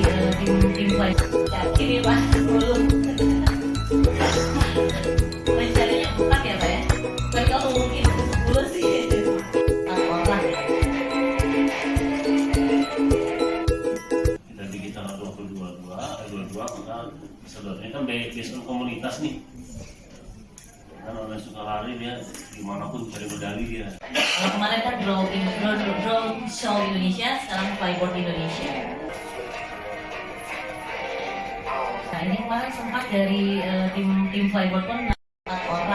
dari tim fight. Yakin ya Pak? Belum. Rencananya 4 ya Pak ya? Kan kalau mungkin 10 sih. 4 orang. Jadi kita 22 maka sebenarnya kan based on komunitas nih. Kan orang suka lari dia dimanapun cari medali dia. Kalau kemarin kan draw show Indonesia, sekarang flyboard Indonesia. Nah ini kemarin sempat dari tim flyboard pun 4 orang.